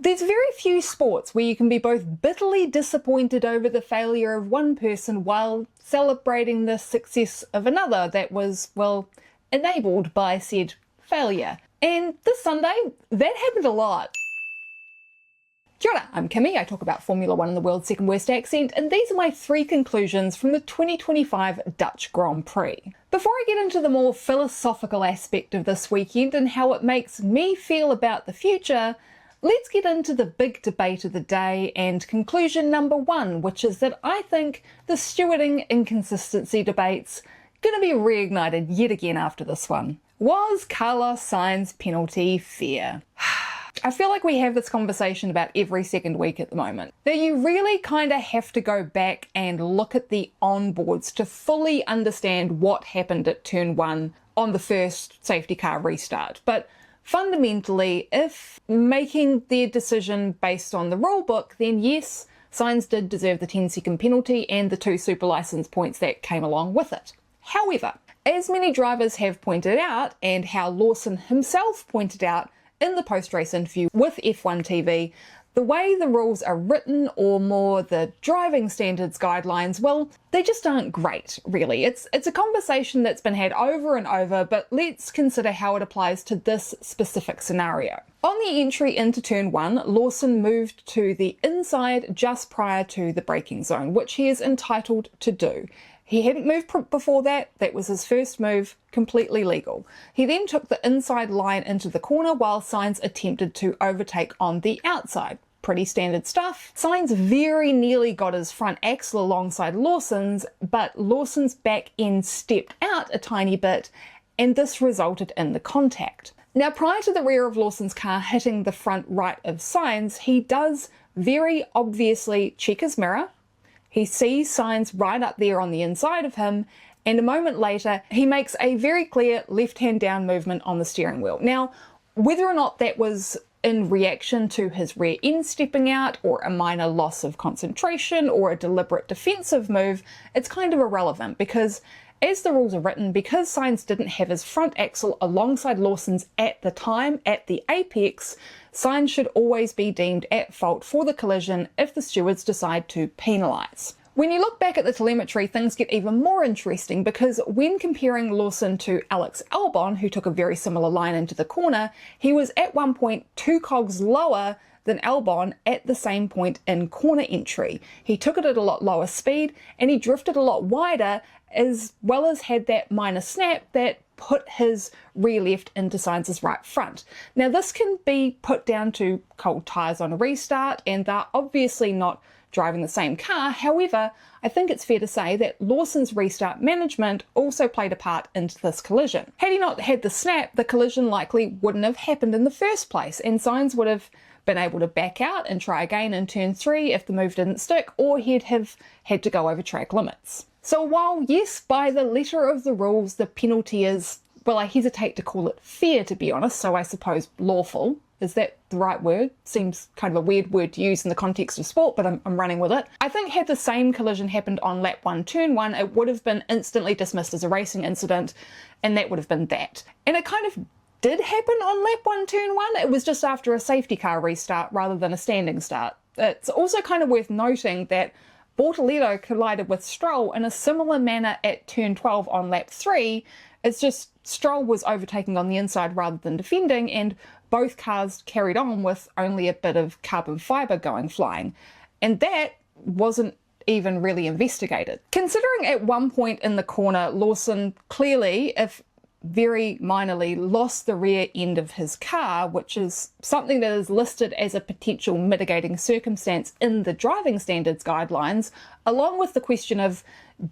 There's very few sports where you can be both bitterly disappointed over the failure of one person while celebrating the success of another that was, well, enabled by said failure. And this Sunday, that happened a lot. Kia ora, I'm Kimmy, I talk about Formula 1 in the world's second worst accent, and these are my 3 conclusions from the 2025 Dutch Grand Prix. Before I get into the more philosophical aspect of this weekend and how it makes me feel about the future, let's get into the big debate of the day and conclusion number 1, which is that I think the stewarding inconsistency debate's gonna be reignited yet again after this one. Was Carlos Sainz's penalty fair? I feel like we have this conversation about every second week at the moment. Now you really kind of have to go back and look at the onboards to fully understand what happened at turn 1 on the first safety car restart. But fundamentally, if making their decision based on the rulebook, then yes, Sainz did deserve the 10-second penalty and the 2 super license points that came along with it. However, as many drivers have pointed out, and how Lawson himself pointed out in the post-race interview with F1 TV, the way the rules are written, or more the driving standards guidelines, well, they just aren't great, really. It's a conversation that's been had over and over, but let's consider how it applies to this specific scenario. On the entry into turn 1, Lawson moved to the inside just prior to the braking zone, which he is entitled to do. He hadn't moved before that, that was his first move, completely legal. He then took the inside line into the corner while Sainz attempted to overtake on the outside. Pretty standard stuff. Sainz very nearly got his front axle alongside Lawson's, but Lawson's back end stepped out a tiny bit, and this resulted in the contact. Now, prior to the rear of Lawson's car hitting the front right of Sainz, he does very obviously check his mirror. He sees Sainz right up there on the inside of him, and a moment later, he makes a very clear left-hand down movement on the steering wheel. Now, whether or not that was in reaction to his rear end stepping out, or a minor loss of concentration, or a deliberate defensive move, it's kind of irrelevant, because as the rules are written, because Sainz didn't have his front axle alongside Lawson's at the time, at the apex, Sainz should always be deemed at fault for the collision if the stewards decide to penalise. When you look back at the telemetry, things get even more interesting, because when comparing Lawson to Alex Albon, who took a very similar line into the corner, he was at one point 2 cogs lower than Albon at the same point in corner entry. He took it at a lot lower speed, and he drifted a lot wider, as well as had that minor snap that put his rear left into Sainz's right front. Now this can be put down to cold tyres on a restart, and they're obviously not driving the same car. However, I think it's fair to say that Lawson's restart management also played a part into this collision. Had he not had the snap, the collision likely wouldn't have happened in the first place, and Sainz would have been able to back out and try again in turn 3 if the move didn't stick, or he'd have had to go over track limits. So while yes, by the letter of the rules, the penalty is, well, I hesitate to call it fair, to be honest, so I suppose lawful. Is that the right word? Seems kind of a weird word to use in the context of sport, but I'm running with it. I think had the same collision happened on lap 1, turn 1, it would have been instantly dismissed as a racing incident, and that would have been that. And it kind of did happen on lap 1, turn 1. It was just after a safety car restart rather than a standing start. It's also kind of worth noting that Bortoleto collided with Stroll in a similar manner at turn 12 on lap 3. It's just Stroll was overtaking on the inside rather than defending, and both cars carried on with only a bit of carbon fibre going flying. And that wasn't even really investigated. Considering at one point in the corner, Lawson clearly, if very minorly, lost the rear end of his car, which is something that is listed as a potential mitigating circumstance in the driving standards guidelines, along with the question of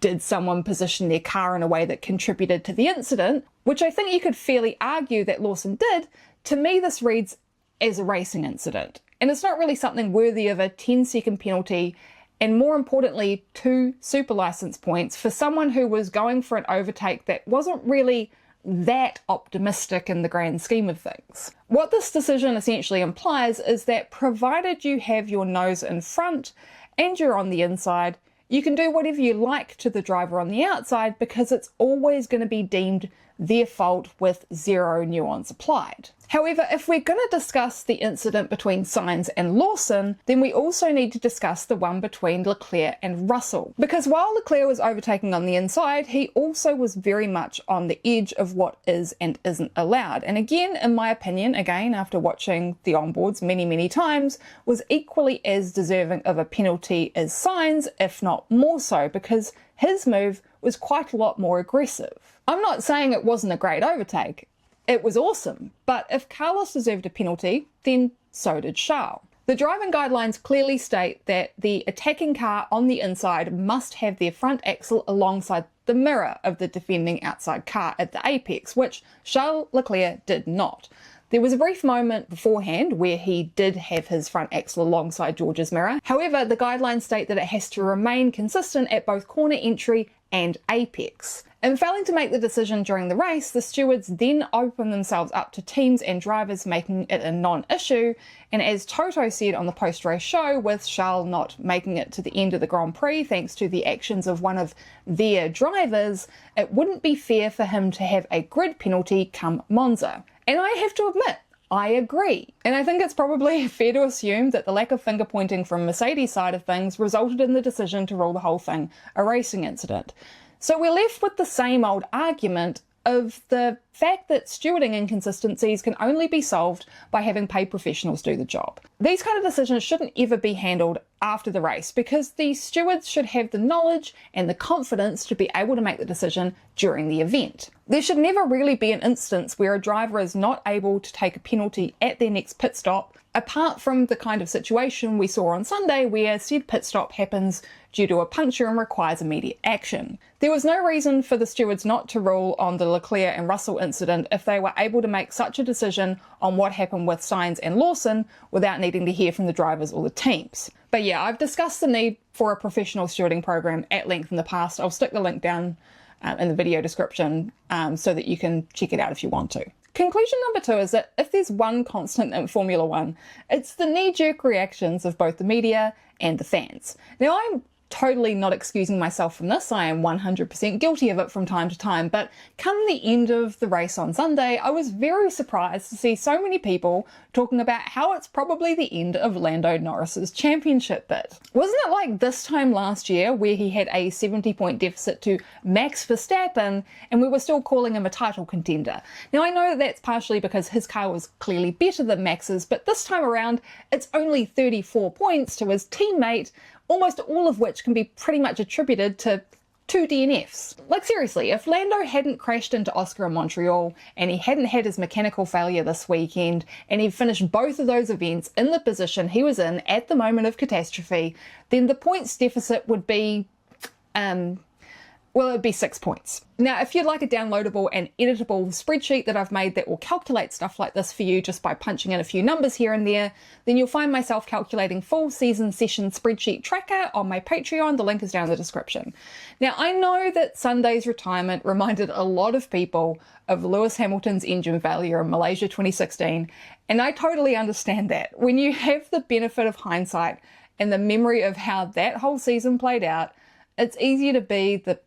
did someone position their car in a way that contributed to the incident, which I think you could fairly argue that Lawson did. To me, this reads as a racing incident, and it's not really something worthy of a 10-second penalty, and more importantly, 2 super license points for someone who was going for an overtake that wasn't really that optimistic in the grand scheme of things. What this decision essentially implies is that provided you have your nose in front and you're on the inside, you can do whatever you like to the driver on the outside, because it's always going to be deemed their fault with zero nuance applied. However, if we're going to discuss the incident between Sainz and Lawson, then we also need to discuss the one between Leclerc and Russell. Because while Leclerc was overtaking on the inside, he also was very much on the edge of what is and isn't allowed. And again, in my opinion, again, after watching the onboards many times, was equally as deserving of a penalty as Sainz, if not more so, because his move was quite a lot more aggressive. I'm not saying it wasn't a great overtake. It was awesome, but if Carlos deserved a penalty, then so did Charles. The driving guidelines clearly state that the attacking car on the inside must have their front axle alongside the mirror of the defending outside car at the apex, which Charles Leclerc did not. There was a brief moment beforehand where he did have his front axle alongside George's mirror. However, the guidelines state that it has to remain consistent at both corner entry and apex. In failing to make the decision during the race, the stewards then opened themselves up to teams and drivers, making it a non-issue, and as Toto said on the post-race show, with Charles not making it to the end of the Grand Prix thanks to the actions of one of their drivers, it wouldn't be fair for him to have a grid penalty come Monza. And I have to admit, I agree. And I think it's probably fair to assume that the lack of finger pointing from Mercedes' side of things resulted in the decision to rule the whole thing a racing incident. So we're left with the same old argument of the fact that stewarding inconsistencies can only be solved by having paid professionals do the job. These kind of decisions shouldn't ever be handled after the race because the stewards should have the knowledge and the confidence to be able to make the decision during the event. There should never really be an instance where a driver is not able to take a penalty at their next pit stop, apart from the kind of situation we saw on Sunday where said pit stop happens due to a puncture and requires immediate action. There was no reason for the stewards not to rule on the Leclerc and Russell incident if they were able to make such a decision on what happened with Sainz and Lawson without needing to hear from the drivers or the teams. But yeah, I've discussed the need for a professional stewarding program at length in the past. I'll stick the link down in the video description so that you can check it out if you want to. Conclusion number 2 is that if there's one constant in Formula One, it's the knee-jerk reactions of both the media and the fans. Now, I'm totally not excusing myself from this. I am 100% guilty of it from time to time, but come the end of the race on Sunday, I was very surprised to see so many people talking about how it's probably the end of Lando Norris's championship bid. Wasn't it like this time last year where he had a 70-point deficit to Max Verstappen and we were still calling him a title contender? Now, I know that's partially because his car was clearly better than Max's, but this time around it's only 34 points to his teammate, almost all of which can be pretty much attributed to 2 DNFs. Like seriously, if Lando hadn't crashed into Oscar in Montreal and he hadn't had his mechanical failure this weekend and he'd finished both of those events in the position he was in at the moment of catastrophe, then the points deficit would be, well, it'd be 6 points. Now, if you'd like a downloadable and editable spreadsheet that I've made that will calculate stuff like this for you just by punching in a few numbers here and there, then you'll find myself calculating full season session spreadsheet tracker on my Patreon. The link is down in the description. Now, I know that Sunday's retirement reminded a lot of people of Lewis Hamilton's engine failure in Malaysia 2016, and I totally understand that. When you have the benefit of hindsight and the memory of how that whole season played out, it's easier to be the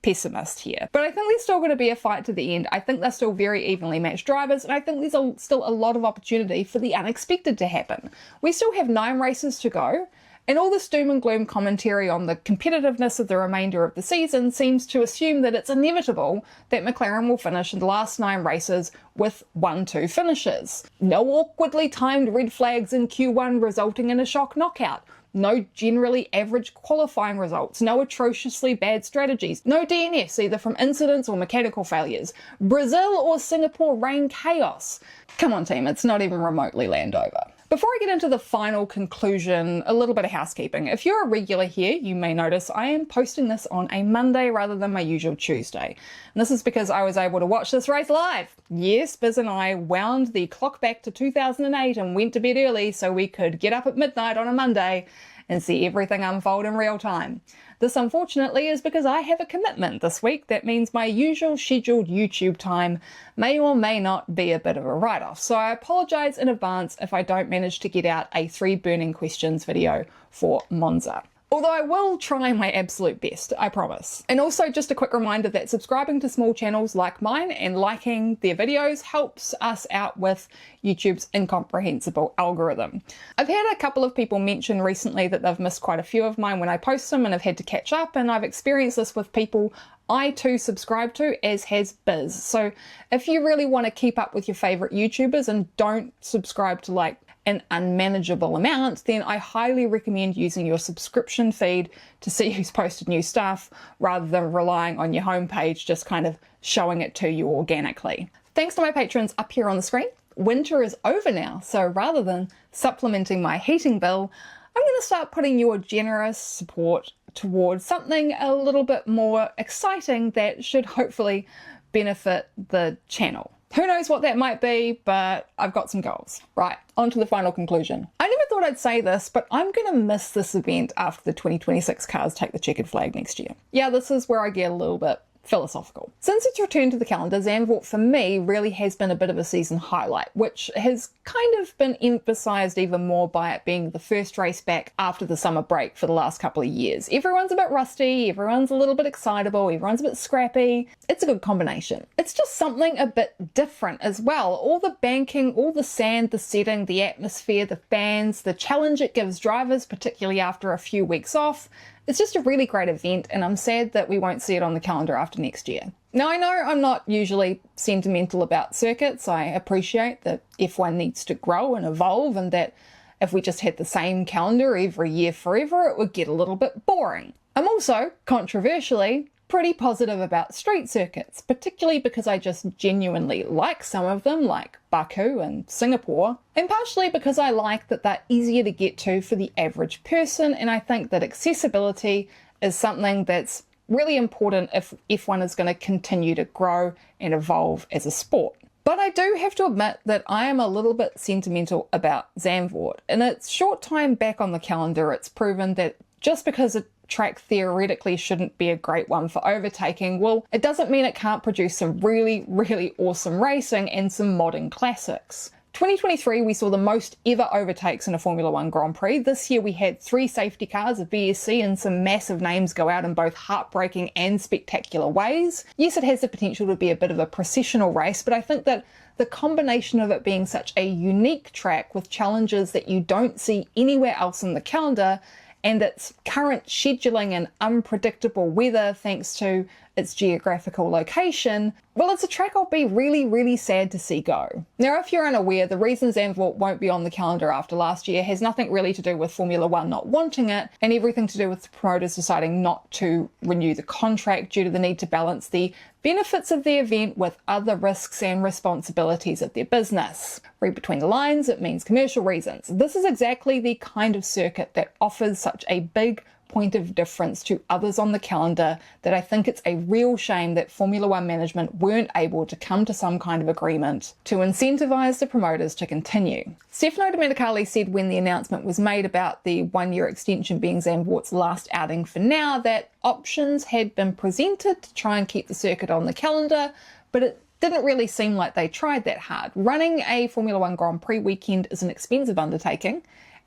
pessimist here. But I think there's still going to be a fight to the end. I think they're still very evenly matched drivers, and I think there's still a lot of opportunity for the unexpected to happen. We still have 9 races to go, and all this doom and gloom commentary on the competitiveness of the remainder of the season seems to assume that it's inevitable that McLaren will finish in the last 9 races with 1-2 finishes. No awkwardly timed red flags in Q1 resulting in a shock knockout. No generally average qualifying results, no atrociously bad strategies, no DNFs either from incidents or mechanical failures. Brazil or Singapore rain chaos. Come on team, it's not even remotely Landover. Before I get into the final conclusion, a little bit of housekeeping. If you're a regular here, you may notice I am posting this on a Monday rather than my usual Tuesday. And this is because I was able to watch this race live. Yes, Biz and I wound the clock back to 2008 and went to bed early so we could get up at midnight on a Monday and see everything unfold in real time. This, unfortunately, is because I have a commitment this week that means my usual scheduled YouTube time may or may not be a bit of a write-off. So I apologise in advance if I don't manage to get out a 3 burning questions video for Monza. Although I will try my absolute best, I promise. And also just a quick reminder that subscribing to small channels like mine and liking their videos helps us out with YouTube's incomprehensible algorithm. I've had a couple of people mention recently that they've missed quite a few of mine when I post them and have had to catch up, and I've experienced this with people I too subscribe to, as has Biz. So if you really want to keep up with your favourite YouTubers and don't subscribe to like an unmanageable amount, then I highly recommend using your subscription feed to see who's posted new stuff rather than relying on your homepage just kind of showing it to you organically. Thanks to my patrons up here on the screen. Winter is over now, so rather than supplementing my heating bill, I'm going to start putting your generous support towards something a little bit more exciting that should hopefully benefit the channel. Who knows what that might be, but I've got some goals. Right, on to the final conclusion. I never thought I'd say this, but I'm going to miss this event after the 2026 cars take the checkered flag next year. Yeah, this is where I get a little bit philosophical. Since its return to the calendar, Zandvoort for me really has been a bit of a season highlight, which has kind of been emphasised even more by it being the first race back after the summer break for the last couple of years. Everyone's a bit rusty, everyone's a little bit excitable, everyone's a bit scrappy. It's a good combination. It's just something a bit different as well. All the banking, all the sand, the setting, the atmosphere, the fans, the challenge it gives drivers, particularly after a few weeks off. It's just a really great event, and I'm sad that we won't see it on the calendar after next year. Now, I know I'm not usually sentimental about circuits. I appreciate that F1 needs to grow and evolve, and that if we just had the same calendar every year forever, it would get a little bit boring. I'm also, controversially, pretty positive about street circuits, particularly because I just genuinely like some of them, like Baku and Singapore, and partially because I like that they're easier to get to for the average person, and I think that accessibility is something that's really important if F1 is going to continue to grow and evolve as a sport. But I do have to admit that I am a little bit sentimental about Zandvoort. In its short time back on the calendar, it's proven that just because a track theoretically shouldn't be a great one for overtaking, well, it doesn't mean it can't produce some really, really awesome racing and some modern classics. 2023 we saw the most ever overtakes in a Formula 1 Grand Prix. This year we had 3 safety cars, a VSC, and some massive names go out in both heartbreaking and spectacular ways. Yes, it has the potential to be a bit of a processional race, but I think that the combination of it being such a unique track with challenges that you don't see anywhere else in the calendar, and its current scheduling and unpredictable weather thanks to its geographical location, well, it's a track I'll be really, really sad to see go. Now, if you're unaware, the reason Zandvoort won't be on the calendar after last year has nothing really to do with Formula 1 not wanting it, and everything to do with the promoters deciding not to renew the contract due to the need to balance the benefits of the event with other risks and responsibilities of their business. Read between the lines, it means commercial reasons. This is exactly the kind of circuit that offers such a big point of difference to others on the calendar that I think it's a real shame that Formula 1 management weren't able to come to some kind of agreement to incentivize the promoters to continue. Stefano Domenicali said when the announcement was made about the 1-year extension being Zandvoort's last outing for now, that options had been presented to try and keep the circuit on the calendar, but it didn't really seem like they tried that hard. Running a Formula 1 Grand Prix weekend is an expensive undertaking,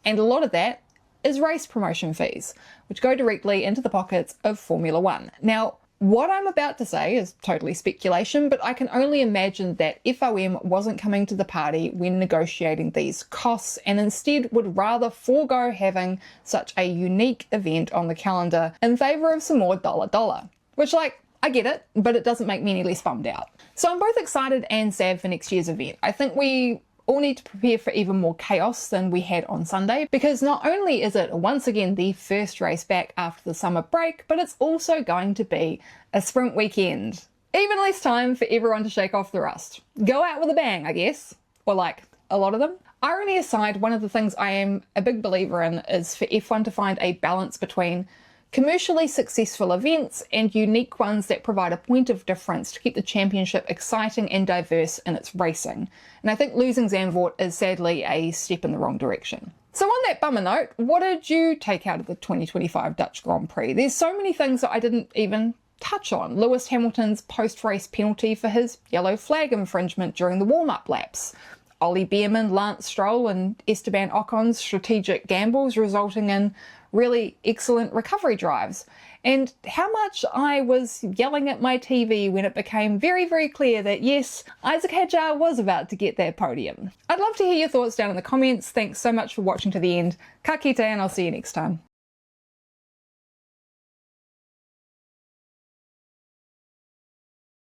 and a lot of that is race promotion fees, which go directly into the pockets of Formula 1. Now, what I'm about to say is totally speculation, but I can only imagine that FOM wasn't coming to the party when negotiating these costs and instead would rather forego having such a unique event on the calendar in favour of some more dollar. Which, like, I get it, but it doesn't make me any less bummed out. So I'm both excited and sad for next year's event. I think we all need to prepare for even more chaos than we had on Sunday, because not only is it once again the first race back after the summer break, but it's also going to be a sprint weekend. Even less time for everyone to shake off the rust. Go out with a bang, I guess. Or like, a lot of them. Irony aside, one of the things I am a big believer in is for F1 to find a balance between commercially successful events and unique ones that provide a point of difference to keep the championship exciting and diverse in its racing. And I think losing Zandvoort is sadly a step in the wrong direction. So on that bummer note, what did you take out of the 2025 Dutch Grand Prix? There's so many things that I didn't even touch on. Lewis Hamilton's post-race penalty for his yellow flag infringement during the warm-up laps. Ollie Beerman, Lance Stroll and Esteban Ocon's strategic gambles resulting in really excellent recovery drives, and how much I was yelling at my TV when it became very, very clear that yes, Isaac Hadjar was about to get that podium. I'd love to hear your thoughts down in the comments. Thanks so much for watching to the end. Ka kite, and I'll see you next time.